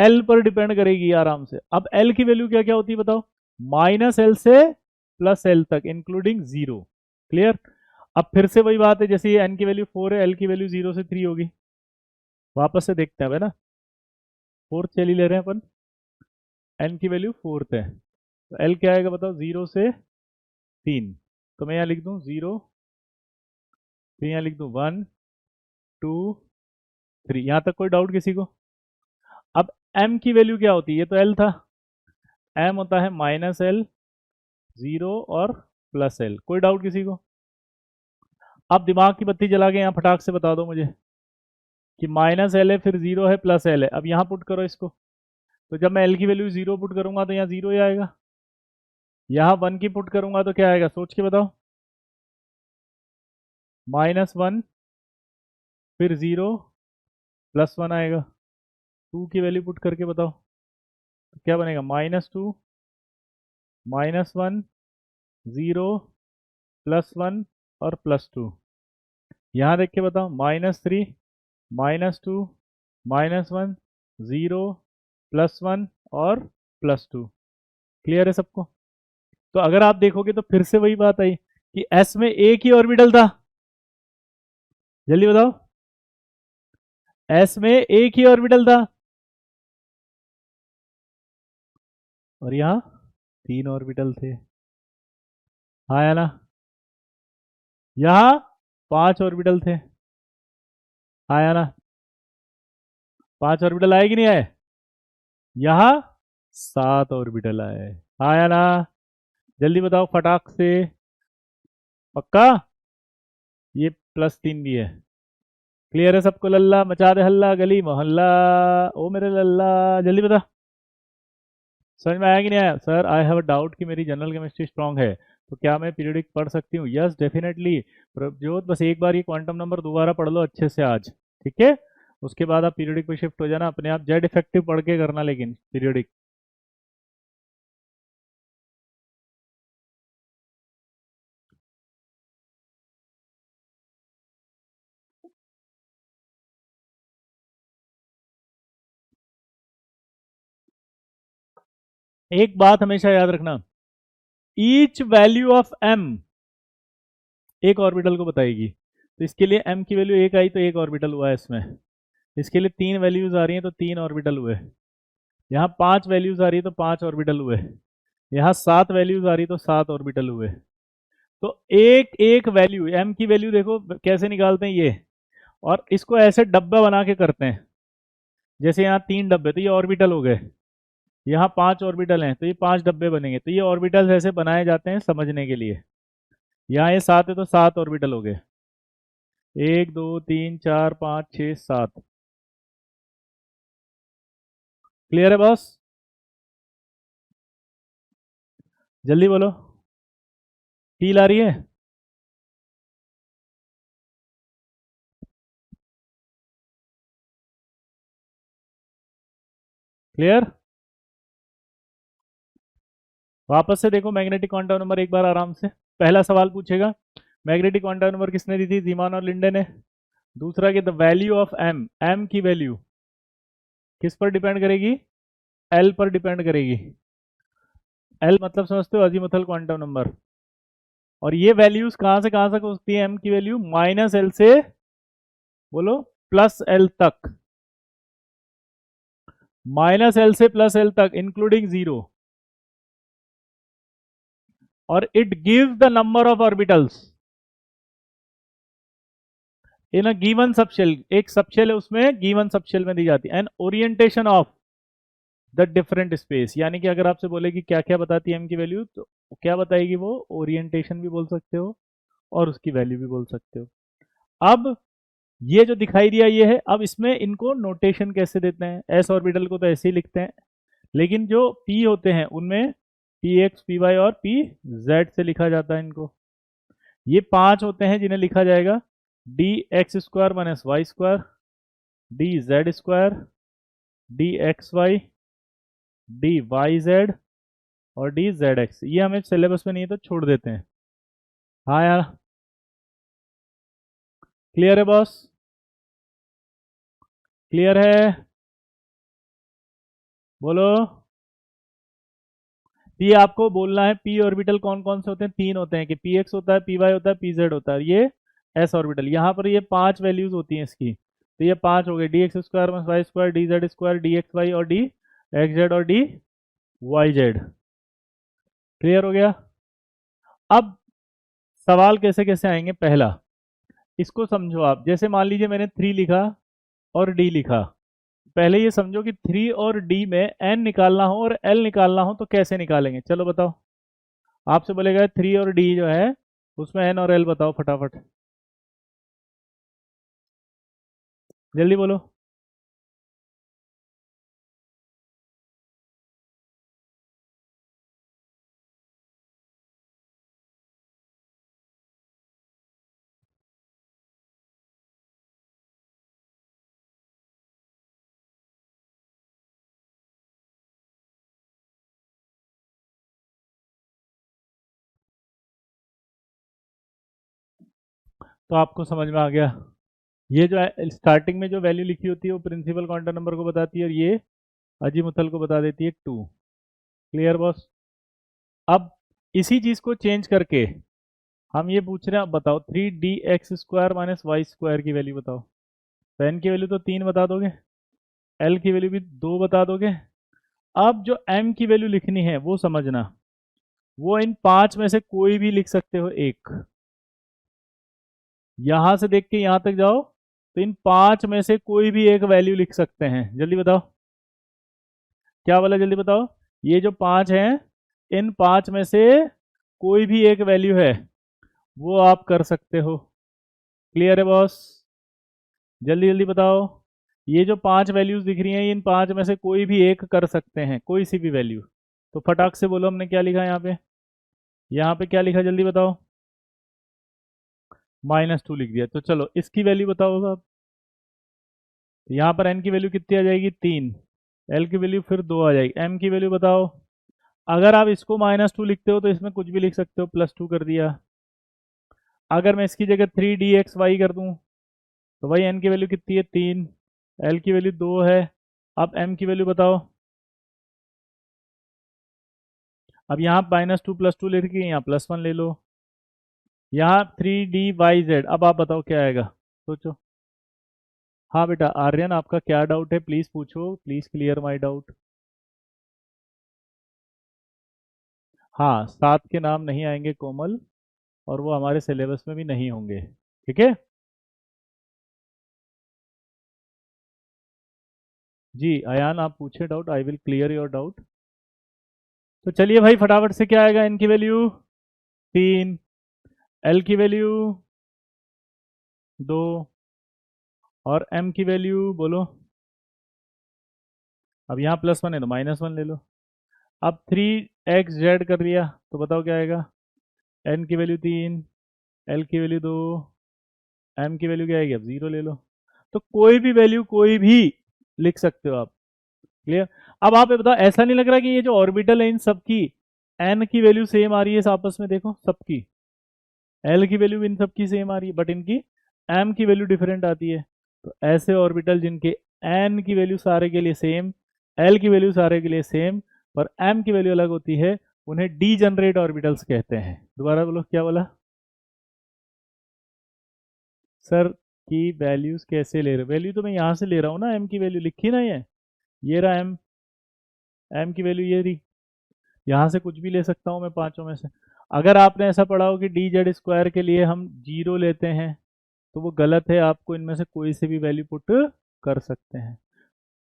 L पर depend करेगी आराम से। अब एल की वैल्यू क्या क्या होती है बताओ, माइनस एल से प्लस एल तक इंक्लूडिंग जीरो। क्लियर। अब फिर से वही बात है, जैसे ये एन की वैल्यू 4 है, एल की वैल्यू 0 से 3 होगी। वापस से देखते हैं, है ना, फोर्थ चल ही ले रहे हैं अपन, एन की वैल्यू फोर्थ है, तो एल क्या आएगा बताओ, 0 से 3। तो मैं यहाँ लिख दूँ 0, फिर यहाँ लिख दूँ 1 2 3। यहाँ तक कोई डाउट किसी को? अब m की वैल्यू क्या होती है, ये तो l था, m होता है माइनस एल, 0 और प्लस एल। कोई डाउट किसी को? आप दिमाग की बत्ती जला के यहाँ फटाक से बता दो मुझे कि माइनस एल है, फिर 0 है, प्लस एल है। अब यहाँ पुट करो इसको, तो जब मैं एल की वैल्यू 0 पुट करूंगा तो यहाँ 0 ही आएगा, यहाँ 1 की पुट करूंगा तो क्या आएगा, सोच के बताओ, -1, फिर 0 प्लस 1 आएगा। 2 की वैल्यू पुट करके बताओ तो क्या बनेगा, -2 -1 0 +1 और +2। यहाँ देख के बताओ, -3 -2 -1 0 +1 और +2। क्लियर है सबको? तो अगर आप देखोगे तो फिर से वही बात आई कि एस में एक ही ऑर्बिटल था। जल्दी बताओ, एस में एक ही ऑर्बिटल था और यहाँ 3 ऑर्बिटल थे। हाँ या ना? यहाँ 5 ऑर्बिटल थे। हाँ या ना? 5 ऑर्बिटल आए कि नहीं आए? यहाँ 7 ऑर्बिटल आए। हाँ या ना? जल्दी बताओ फटाक से। पक्का? ये +3 भी है। क्लियर है सबको? लल्ला मचा दे हल्ला गली मोहल्ला, ओ मेरे लल्ला। जल्दी बता, समझ में आया कि नहीं आया? Sir I have a doubt कि मेरी जनरल केमिस्ट्री स्ट्रांग है, तो क्या मैं पीरियोडिक पढ़ सकती हूँ? Yes definitely. प्रभजोत बस एक बार ये क्वांटम नंबर दोबारा पढ़ लो अच्छे से आज, ठीक है? उसके बाद आप पीरियोडिक पे शिफ्ट हो जाना अपने आप। जेड इफेक्टिव पढ़ के करना लेकिन पीरियोडिक। एक बात हमेशा याद रखना, ईच वैल्यू ऑफ एम एक ऑर्बिटल को बताएगी। तो इसके लिए एम की वैल्यू 1 आई तो 1 ऑर्बिटल हुआ है इसमें। इसके लिए 3 वैल्यूज आ रही हैं तो 3 ऑर्बिटल हुए। यहाँ 5 वैल्यूज आ रही है तो 5 ऑर्बिटल हुए। यहाँ 7 वैल्यूज आ रही तो 7 ऑर्बिटल हुए। तो एक एक वैल्यू, एम की वैल्यू देखो कैसे निकालते हैं ये, और इसको ऐसे डब्बा बना के करते हैं। जैसे यहाँ 3 डब्बे तो ये ऑर्बिटल हो गए, यहाँ 5 ऑर्बिटल हैं तो ये 5 डब्बे बनेंगे। तो ये ऑर्बिटल ऐसे बनाए जाते हैं समझने के लिए। यहाँ ये 7 है तो 7 ऑर्बिटल हो गए, 1 2 3 4 5 6 7। क्लियर है बॉस? जल्दी बोलो, फील आ रही है? क्लियर? वापस से देखो मैग्नेटिक क्वांटम नंबर एक बार आराम से। पहला सवाल पूछेगा, मैग्नेटिक क्वांटम नंबर किसने दी थी? जीमान और लिंडे ने। दूसरा कि the value of m, m की वैल्यू किस पर डिपेंड करेगी? एल पर डिपेंड करेगी। एल मतलब समझते हो, अजीमुथल क्वांटम नंबर। और ये वैल्यूज कहां से हो सकती है? एम की वैल्यू -L से, बोलो, +L तक। -L से +L तक इंक्लूडिंग 0। और it gives the number of orbitals in a given subshell. एक सबशेल है उसमें, गिवन सबशेल में दी जाती है। And orientation of the different space, यानी कि अगर आपसे बोले कि क्या क्या बताती है एम की वैल्यू, तो क्या बताएगी वो? ओरिएंटेशन भी बोल सकते हो और उसकी वैल्यू भी बोल सकते हो। अब ये जो दिखाई दिया ये है। अब इसमें इनको नोटेशन कैसे देते हैं? एस ऑर्बिटल को तो ऐसे ही लिखते हैं, लेकिन जो पी होते हैं उनमें पी एक्स पी वाई और पी जेड से लिखा जाता है इनको। ये 5 होते हैं जिन्हें लिखा जाएगा dx² - y², dz², dxy, dyz और dzx। ये हमें सिलेबस में नहीं है तो छोड़ देते हैं। हाँ यार, क्लियर है बॉस? क्लियर है? बोलो। पी आपको बोलना है पी ऑर्बिटल कौन कौन से होते हैं, तीन होते हैं कि पी एक्स होता है, पी वाई होता है, पी जेड होता है, ये एस ऑर्बिटल। यहाँ पर ये पांच वैल्यूज होती हैं इसकी, तो ये पांच हो गए, d x square minus y square, d z square, d x y और डी एक्स जेड और डी वाई जेड। क्लियर हो गया। अब सवाल कैसे कैसे आएंगे, पहला इसको समझो आप, जैसे मान लीजिए मैंने 3 लिखा और डी लिखा, पहले ये समझो कि 3 और डी में एन निकालना हो और एल निकालना हो तो कैसे निकालेंगे, चलो बताओ। आपसे बोलेगा 3 और डी जो है उसमें एन और एल बताओ फटाफट, जल्दी बोलो। तो आपको समझ में आ गया, ये जो है स्टार्टिंग में जो वैल्यू लिखी होती है वो प्रिंसिपल क्वांटम नंबर को बताती है और ये अजीमुथल को बता देती है 2। Clear boss. अब इसी चीज को चेंज करके हम ये पूछ रहे हैं, अब बताओ 3 dx square minus y square की वैल्यू बताओ। तो एन की वैल्यू तो 3 बता दोगे, एल की वैल्यू भी 2 बता दोगे। अब जो एम की वैल्यू लिखनी है वो समझना, वो इन पांच में से कोई भी लिख सकते हो एक, यहां से देख के यहां तक जाओ तो इन पांच में से कोई भी एक वैल्यू लिख सकते हैं, जल्दी बताओ क्या बोला, जल्दी बताओ। ये जो पांच हैं इन पांच में से कोई भी एक वैल्यू है वो आप कर सकते हो। क्लियर है बॉस, जल्दी जल्दी बताओ। ये जो पांच वैल्यूज दिख रही हैं इन पांच में से कोई भी एक कर सकते हैं, कोई सी भी वैल्यू। तो फटाक से बोलो हमने क्या लिखा यहाँ पे, यहाँ पे क्या लिखा जल्दी बताओ। -2 लिख दिया, तो चलो इसकी वैल्यू बताओ अब। तो यहाँ पर एन की वैल्यू कितनी आ जाएगी 3, एल की वैल्यू फिर 2 आ जाएगी, एम की वैल्यू बताओ। अगर आप इसको -2 लिखते हो तो इसमें कुछ भी लिख सकते हो, +2 कर दिया। अगर मैं इसकी जगह 3 dx y कर दूं तो भाई एन की वैल्यू कितनी है 3, एल की वैल्यू 2 है। अब एम की वैल्यू बताओ। अब यहाँ -2 + 2 ले रखी है, यहाँ +1 ले लो, यहाँ 3 dy z। अब आप बताओ क्या आएगा, सोचो। हाँ बेटा आर्यन, आपका क्या डाउट है प्लीज पूछो, प्लीज क्लियर माय डाउट। हाँ 7 के नाम नहीं आएंगे कोमल, और वो हमारे सिलेबस में भी नहीं होंगे, ठीक है। जी अयान आप पूछे doubt, I will clear your doubt. तो चलिए भाई फटाफट से क्या आएगा, इनकी वैल्यू 3, एल की वैल्यू 2 और एम की वैल्यू बोलो। अब यहाँ +1 है तो -1 ले लो। अब 3 x z कर दिया तो बताओ क्या आएगा, एन की वैल्यू 3, एल की वैल्यू 2, एम की वैल्यू क्या आएगी, अब 0 ले लो। तो कोई भी वैल्यू कोई भी लिख सकते हो आप। क्लियर। अब आप ये बताओ, ऐसा नहीं लग रहा कि ये जो ऑर्बिटल है इन सबकी एन की वैल्यू सेम आ रही है आपस में, देखो सबकी एल की वैल्यू इन सबकी सेम आ रही है बट इनकी एम की वैल्यू डिफरेंट आती है। तो ऐसे ऑर्बिटल जिनके एन की वैल्यू सारे के लिए सेम, एल की वैल्यू सारे के लिए सेम, पर एम की वैल्यू अलग होती है, उन्हें डीजनरेट ऑर्बिटल्स कहते हैं। दोबारा बोलो क्या बोला सर, की वैल्यूज कैसे ले रहे हो, वैल्यू तो मैं यहाँ से ले रहा हूँ ना, एम की वैल्यू लिखी ना, ये रहा एम, एम की वैल्यू ये रही, यहाँ से कुछ भी ले सकता हूँ मैं पांचों में से। अगर आपने ऐसा पढ़ा हो कि डी जेड स्क्वायर के लिए हम 0 लेते हैं तो वो गलत है, आपको इनमें से कोई से भी वैल्यू पुट कर सकते हैं।